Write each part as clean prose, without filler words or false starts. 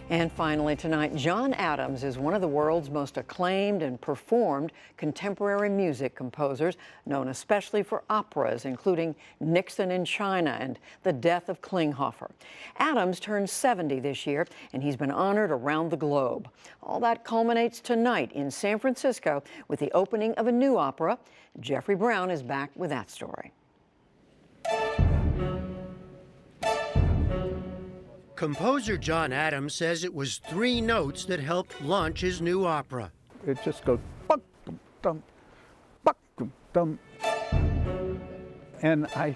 And finally tonight, John Adams is one of the world's most acclaimed and performed contemporary music composers, known especially for operas, including Nixon in China and The Death of Klinghoffer. Adams turned 70 this year, and he's been honored around the globe. All that culminates tonight in San Francisco with the opening of a new opera. Jeffrey Brown is back with that story. Composer John Adams says it was 3 notes that helped launch his new opera. It just goes buck dum buck dum. And I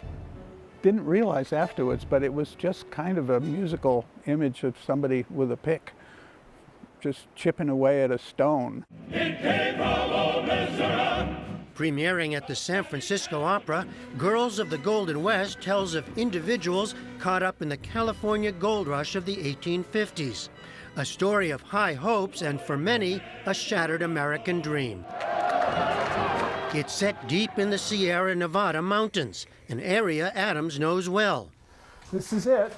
didn't realize afterwards, but it was just kind of a musical image of somebody with a pick just chipping away at a stone. Premiering at the San Francisco Opera, Girls of the Golden West tells of individuals caught up in the California gold rush of the 1850s. A story of high hopes and, for many, a shattered American dream. It's set deep in the Sierra Nevada mountains, an area Adams knows well. This is it.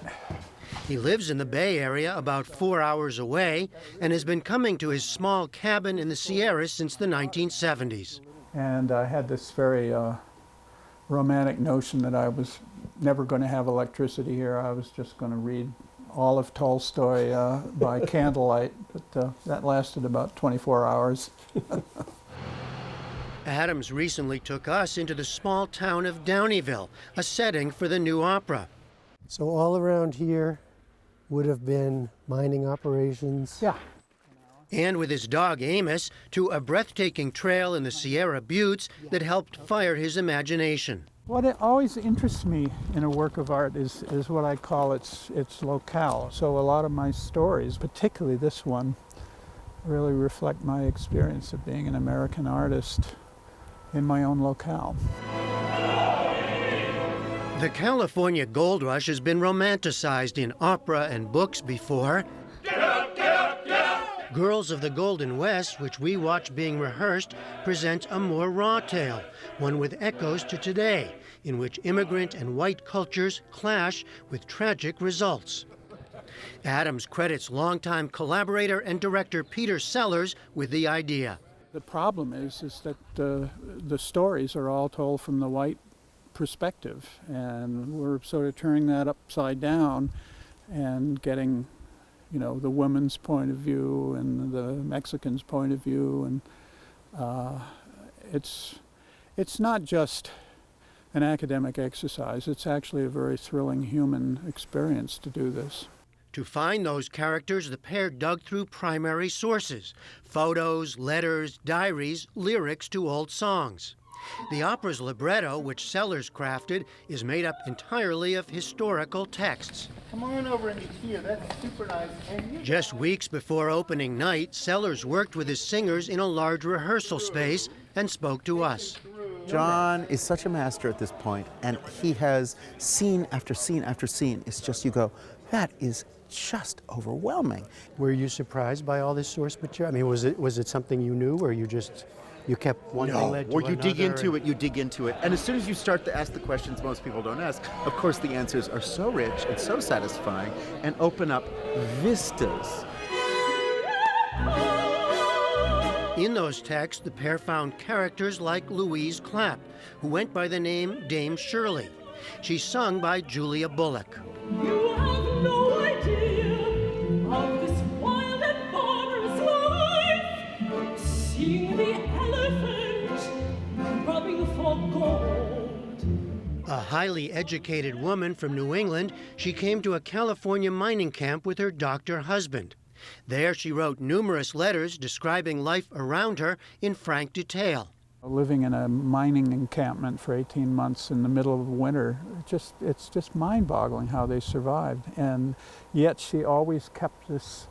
He lives in the Bay Area about 4 hours away and has been coming to his small cabin in the Sierras since the 1970s. And I had this very romantic notion that I was never going to have electricity here. I was just going to read all of Tolstoy by candlelight, but that lasted about 24 hours. Adams recently took us into the small town of Downeyville, a setting for the new opera. So all around here would have been mining operations? Yeah. And with his dog Amos, to a breathtaking trail in the Sierra Buttes that helped fire his imagination. What it always interests me in a work of art is what I call its locale. So a lot of my stories, particularly this one, really reflect my experience of being an American artist in my own locale. The California gold rush has been romanticized in opera and books before. Girls of the Golden West, which we watch being rehearsed, present a more raw tale, one with echoes to today, in which immigrant and white cultures clash with tragic results. Adams credits longtime collaborator and director Peter Sellers with the idea. The problem is that the stories are all told from the white perspective, and we're sort of turning that upside down and getting, you know, the woman's point of view and the Mexican's point of view, and it's not just an academic exercise. It's actually a very thrilling human experience to do this. To find those characters, the pair dug through primary sources: photos, letters, diaries, lyrics to old songs. The opera's libretto, which Sellers crafted, is made up entirely of historical texts. Come on over and here, that's super nice. Just weeks before opening night, Sellers worked with his singers in a large rehearsal space and spoke to us. John is such a master at this point, and he has scene after scene after scene. It's just, you go, that is just overwhelming. Were you surprised by all this source material? I mean, was it something you knew, or you kept one thing led to or you another? dig into it, you dig into it. And as soon as you start to ask the questions most people don't ask, of course the answers are so rich and so satisfying and open up vistas. In those texts, the pair found characters like Louise Clapp, who went by the name Dame Shirley. She's sung by Julia Bullock. You have no idea of this wild and barbarous life. Seeing the elephant rubbing for gold. A highly educated woman from New England, she came to a California mining camp with her doctor husband. There she wrote numerous letters describing life around her in frank detail. Living in a mining encampment for 18 months in the middle of winter, it's just mind-boggling how they survived. And yet she always kept this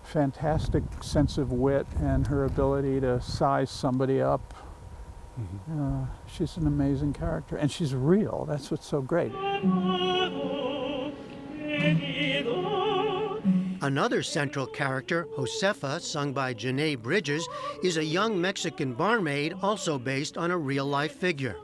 fantastic sense of wit and her ability to size somebody up. She's an amazing character, and she's real. That's what's so great. Another central character, Josefa, sung by Janae Bridges, is a young Mexican barmaid also based on a real-life figure.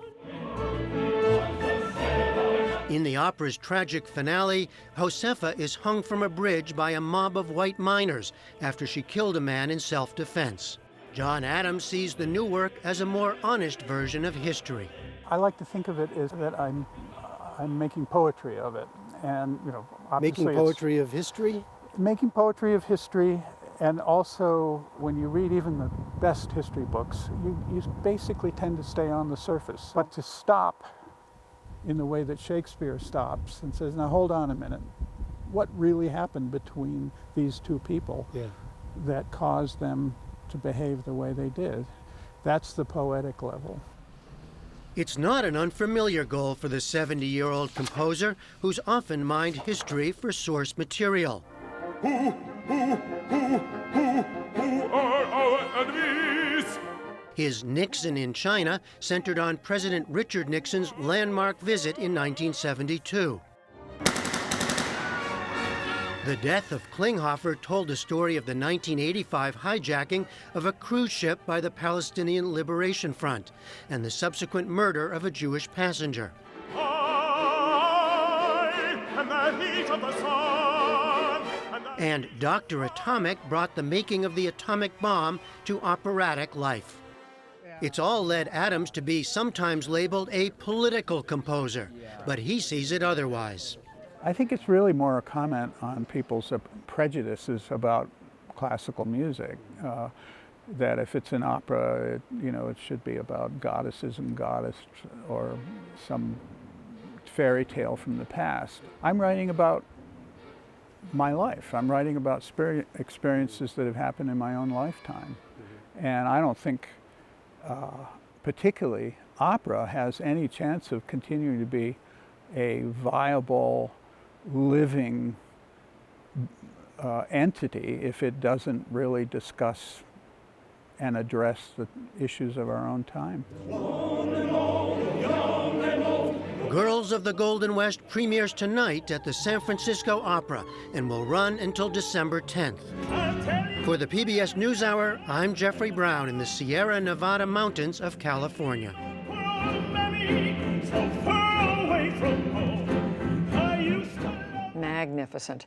In the opera's tragic finale, Josefa is hung from a bridge by a mob of white miners after she killed a man in self-defense. John Adams sees the new work as a more honest version of history. I like to think of it as that I'm making poetry of it, and obviously Making poetry of history? making poetry of history. And also, when you read even the best history books, you basically tend to stay on the surface. But to stop in the way that Shakespeare stops and says, now hold on a minute, what really happened between these two people that caused them to behave the way they did? That's the poetic level. It's not an unfamiliar goal for the 70-year-old composer, who's often mined history for source material. Who are our enemies? His Nixon in China centered on President Richard Nixon's landmark visit in 1972. The death of Klinghoffer told the story of the 1985 hijacking of a cruise ship by the Palestinian Liberation Front and the subsequent murder of a Jewish passenger. I am the heat of the sun. And Dr. Atomic brought the making of the atomic bomb to operatic life. It's all led Adams to be sometimes labeled a political composer, but he sees it otherwise. I think it's really more a comment on people's prejudices about classical music. That if it's an opera, it should be about goddesses and goddess or some fairy tale from the past. I'm writing about my life. I'm writing about experiences that have happened in my own lifetime. And I don't think particularly opera has any chance of continuing to be a viable, living entity if it doesn't really discuss and address the issues of our own time. Girls of the Golden West premieres tonight at the San Francisco Opera and will run until December 10th. For the PBS NewsHour, I'm Jeffrey Brown in the Sierra Nevada mountains of California. Magnificent.